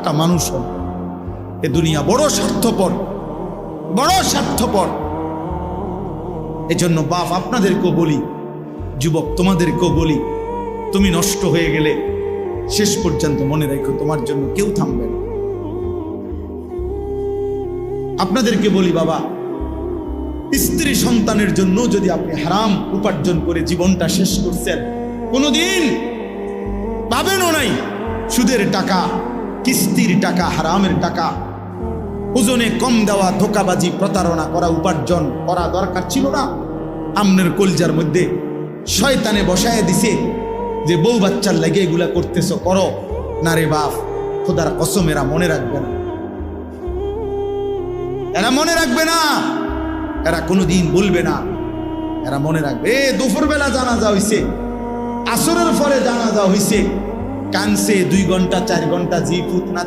একটা মানুষ হন। এ দুনিয়া বড় স্বার্থপর, বড় স্বার্থপর। এজন্য বাপ আপনাদেরকেও বলি, যুবক তোমাদেরকেও বলি, তুমি নষ্ট হয়ে গেলে শেষ পর্যন্ত মনে রাখো তোমার জন্য কেউ থামবে না। আপনাদেরকে বলি বাবা, স্ত্রী সন্তানের জন্য যদি আপনি হারাম উপার্জন করে জীবনটা শেষ করছেন, কোনোদিন পাবেনও নাই। সুদের টাকা, কিস্তির টাকা, হারামের টাকা, ওজনে কম দেওয়া, ধোকাবাজি, প্রতারণা করা উপার্জন করা দরকার ছিল না। আমনের কলজার মধ্যে শয়তানে বসায় দিছে যে বউ বাচ্চার লাগে এগুলা করতেছ, করো না রে বাপ, খোদার কসম এরা মনে রাখবে না, এরা মনে রাখবে না, এরা কোনোদিন বলবে না, এরা মনে রাখবে। দুপুরবেলা জানাজা হইছে, আসরের পরে জানাজা হইছে, কানছে 2 ঘন্টা 4 ঘন্টা, জি ফুত না